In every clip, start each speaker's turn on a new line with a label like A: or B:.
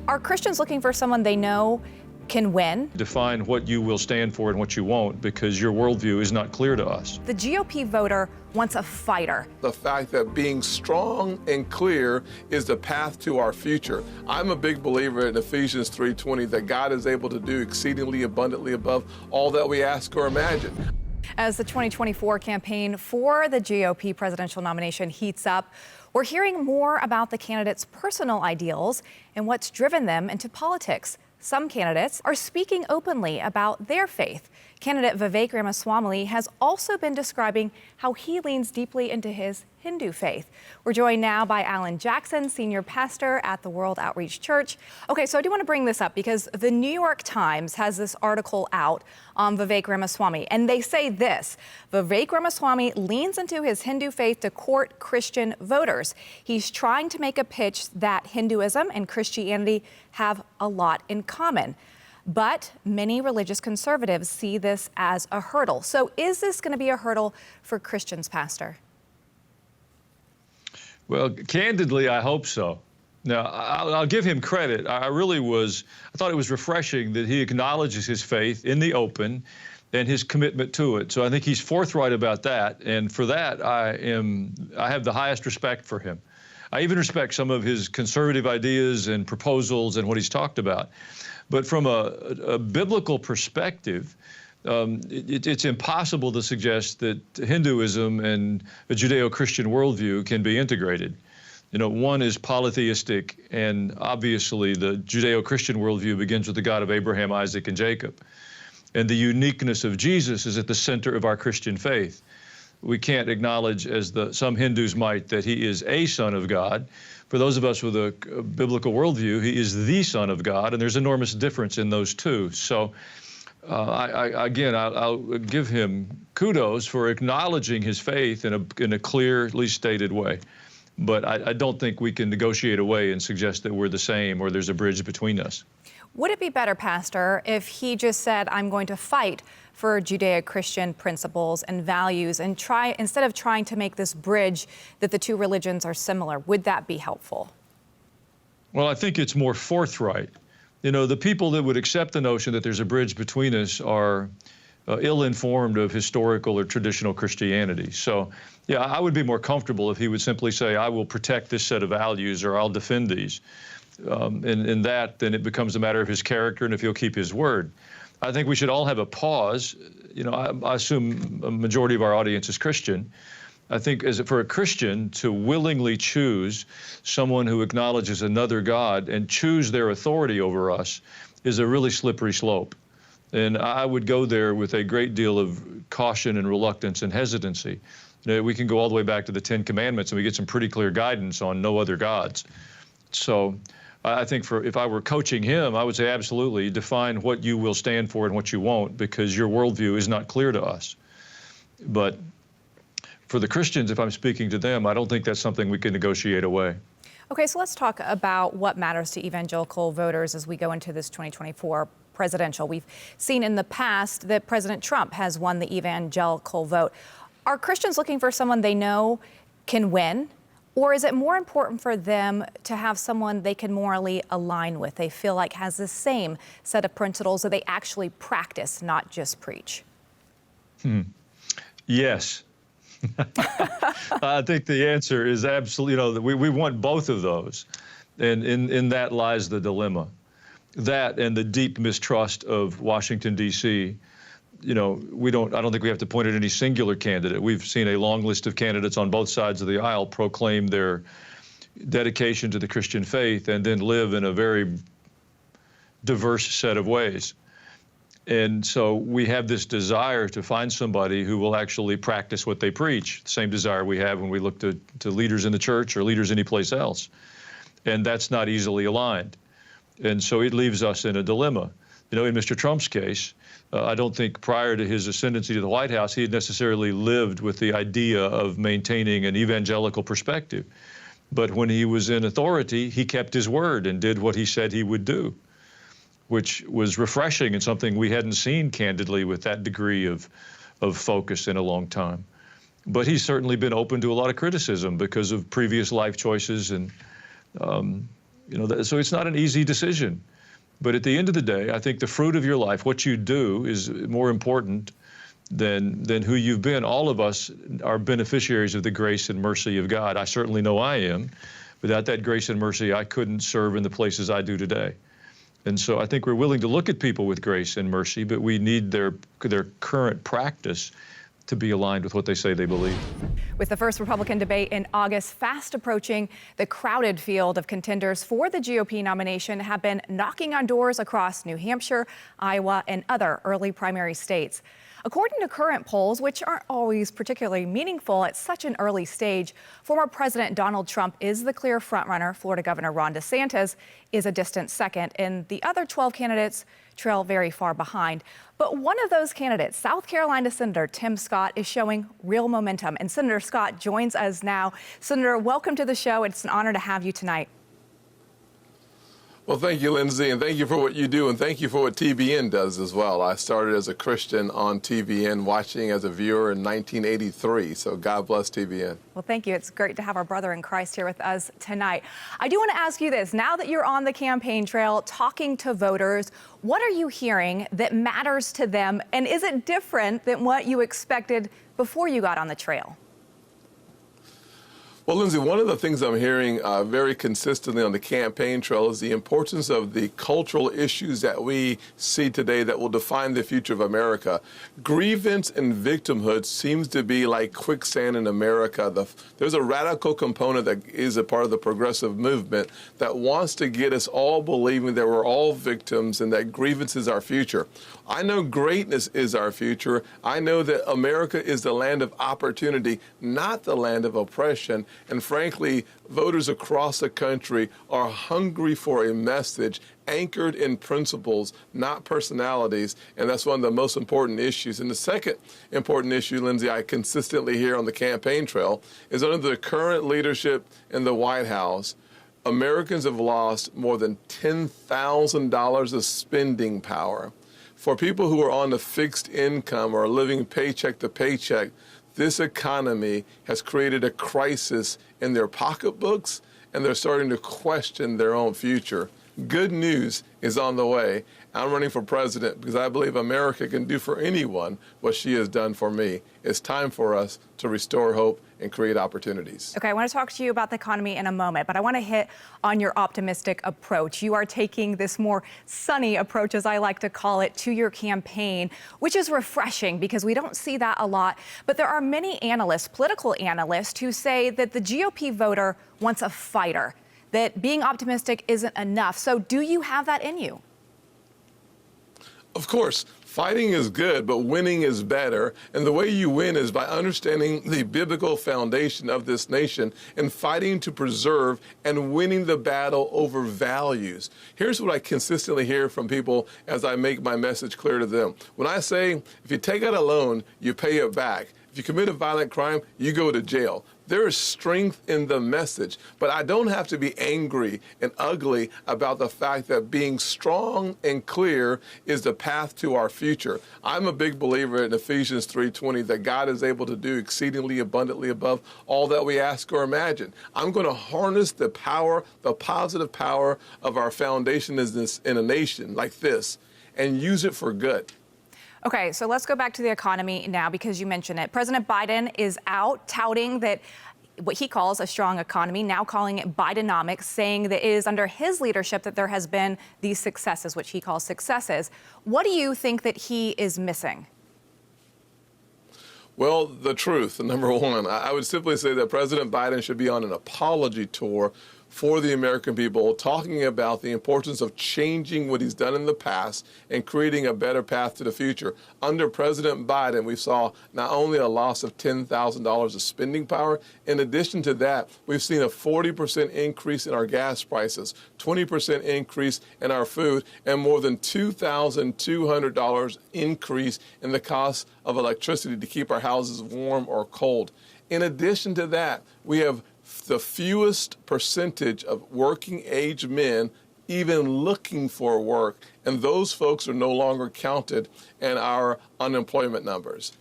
A: Are Christians looking for someone they know can win?
B: Define what you will stand for and what you won't, because your worldview is not clear to us.
A: The GOP voter wants a fighter.
C: The fact that being strong and clear is the path to our future. I'm a big believer in Ephesians 3:20 that God is able to do exceedingly abundantly above all that we ask or imagine.
A: As the 2024 campaign for the GOP presidential nomination heats up, we're hearing more about the candidates' personal ideals and what's driven them into politics. Some candidates are speaking openly about their faith. Candidate Vivek Ramaswamy has also been describing how he leans deeply into his Hindu faith. We're joined now by Alan Jackson, senior pastor at the World Outreach Church. Okay, so I do want to bring this up because the New York Times has this article out on Vivek Ramaswamy, and they say this: Vivek Ramaswamy leans into his Hindu faith to court Christian voters. He's trying to make a pitch that Hinduism and Christianity have a lot in common. But many religious conservatives see this as a hurdle. So is this going to be a hurdle for Christians, Pastor?
B: Well, candidly, I hope so. Now, I'll give him credit. I thought it was refreshing that he acknowledges his faith in the open and his commitment to it. So I think he's forthright about that. And for that, I have the highest respect for him. I even respect some of his conservative ideas and proposals and what he's talked about. But from a biblical perspective, it's impossible to suggest that Hinduism and a Judeo-Christian worldview can be integrated. You know, one is polytheistic, and obviously the Judeo-Christian worldview begins with the God of Abraham, Isaac, and Jacob. And the uniqueness of Jesus is at the center of our Christian faith. We can't acknowledge, as some Hindus might, that he is a son of God. For those of us with a biblical worldview, he is the Son of God, and there's enormous difference in those two. So, I'll give him kudos for acknowledging his faith in a clearly stated way. But I don't think we can negotiate away and suggest that we're the same or there's a bridge between us.
A: Would it be better, Pastor, if he just said, I'm going to fight for Judeo-Christian principles and values and instead of trying to make this bridge that the two religions are similar? Would that be helpful?
B: Well, I think it's more forthright. You know, the people that would accept the notion that there's a bridge between us are ill-informed of historical or traditional Christianity. So, yeah, I would be more comfortable if he would simply say, I will protect this set of values or I'll defend these. In that, then it becomes a matter of his character and if he'll keep his word. I think we should all have a pause. You know, I assume a majority of our audience is Christian. I think for a Christian to willingly choose someone who acknowledges another God and choose their authority over us is a really slippery slope. And I would go there with a great deal of caution and reluctance and hesitancy. You know, we can go all the way back to the Ten Commandments and we get some pretty clear guidance on no other gods. So I think if I were coaching him, I would say absolutely define what you will stand for and what you won't, because your worldview is not clear to us. But for the Christians, if I'm speaking to them, I don't think that's something we can negotiate away.
A: Okay, so let's talk about what matters to evangelical voters as we go into this 2024 presidential. We've seen in the past that President Trump has won the evangelical vote. Are Christians looking for someone they know can win? Or is it more important for them to have someone they can morally align with, they feel like has the same set of principles that they actually practice, not just preach?
B: Yes. I think the answer is absolutely, you know, we want both of those. And in that lies the dilemma. That and the deep mistrust of Washington, D.C. You know, I don't think we have to point at any singular candidate. We've seen a long list of candidates on both sides of the aisle proclaim their dedication to the Christian faith and then live in a very diverse set of ways. And so we have this desire to find somebody who will actually practice what they preach, the same desire we have when we look to leaders in the church or leaders anyplace else. And that's not easily aligned. And so it leaves us in a dilemma. You know, in Mr. Trump's case, I don't think prior to his ascendancy to the White House, he had necessarily lived with the idea of maintaining an evangelical perspective. But when he was in authority, he kept his word and did what he said he would do, which was refreshing and something we hadn't seen candidly with that degree of focus in a long time. But he's certainly been open to a lot of criticism because of previous life choices and So it's not an easy decision. But at the end of the day, I think the fruit of your life, what you do, is more important than who you've been. All of us are beneficiaries of the grace and mercy of God. I certainly know I am. Without that grace and mercy, I couldn't serve in the places I do today. And so I think we're willing to look at people with grace and mercy, but we need their current practice to be aligned with what they say they believe.
A: With the first Republican debate in August fast approaching, the crowded field of contenders for the GOP nomination have been knocking on doors across New Hampshire, Iowa, and other early primary states. According to current polls, which aren't always particularly meaningful at such an early stage, former President Donald Trump is the clear frontrunner. Florida Governor Ron DeSantis is a distant second, and the other 12 candidates trail very far behind. But one of those candidates, South Carolina Senator Tim Scott, is showing real momentum. And Senator Scott joins us now. Senator, welcome to the show. It's an honor to have you tonight.
C: Well, thank you, Lindsay, and thank you for what you do, and thank you for what TBN does as well. I started as a Christian on TBN, watching as a viewer in 1983, so God bless TBN.
A: Well, thank you. It's great to have our brother in Christ here with us tonight. I do want to ask you this. Now that you're on the campaign trail talking to voters, what are you hearing that matters to them, and is it different than what you expected before you got on the trail?
C: Well, Lindsay, one of the things I'm hearing very consistently on the campaign trail is the importance of the cultural issues that we see today that will define the future of America. Grievance and victimhood seems to be like quicksand in America. There's a radical component that is a part of the progressive movement that wants to get us all believing that we're all victims and that grievance is our future. I know greatness is our future. I know that America is the land of opportunity, not the land of oppression. And frankly, voters across the country are hungry for a message anchored in principles, not personalities. And that's one of the most important issues. And the second important issue, Lindsay, I consistently hear on the campaign trail is under the current leadership in the White House, Americans have lost more than $10,000 of spending power. For people who are on a fixed income or living paycheck to paycheck, this economy has created a crisis in their pocketbooks, and they're starting to question their own future. Good news is on the way. I'm running for president because I believe America can do for anyone what she has done for me. It's time for us to restore hope and create opportunities.
A: Okay, I want to talk to you about the economy in a moment, but I want to hit on your optimistic approach. You are taking this more sunny approach, as I like to call it, to your campaign, which is refreshing because we don't see that a lot. But there are many analysts, political analysts, who say that the GOP voter wants a fighter, that being optimistic isn't enough. So do you have that in you?
C: Of course, fighting is good, but winning is better. And the way you win is by understanding the biblical foundation of this nation and fighting to preserve and winning the battle over values. Here's what I consistently hear from people as I make my message clear to them. When I say, if you take out a loan, you pay it back. If you commit a violent crime, you go to jail. There is strength in the message, but I don't have to be angry and ugly about the fact that being strong and clear is the path to our future. I'm a big believer in Ephesians 3:20 that God is able to do exceedingly abundantly above all that we ask or imagine. I'm going to harness the power, the positive power of our foundation in a nation like this and use it for good.
A: Okay, so let's go back to the economy now because you mentioned it. President Biden is out touting that what he calls a strong economy, now calling it Bidenomics, saying that it is under his leadership that there has been these successes, which he calls successes. What do you think that he is missing?
C: Well, the truth, number one, I would simply say that President Biden should be on an apology tour for the American people, talking about the importance of changing what he's done in the past and creating a better path to the future. Under President Biden, we saw not only a loss of $10,000 of spending power, in addition to that, we've seen a 40% increase in our gas prices, 20% increase in our food, and more than $2,200 increase in the cost of electricity to keep our houses warm or cold. In addition to that, we have the fewest percentage of working age men even looking for work, and those folks are no longer counted in our unemployment numbers.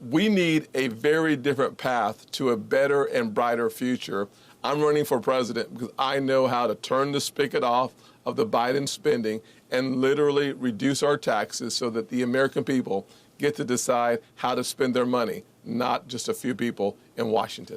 C: We need a very different path to a better and brighter future. I'm running for president because I know how to turn the spigot off of the Biden spending and literally reduce our taxes so that the American people get to decide how to spend their money, not just a few people in Washington.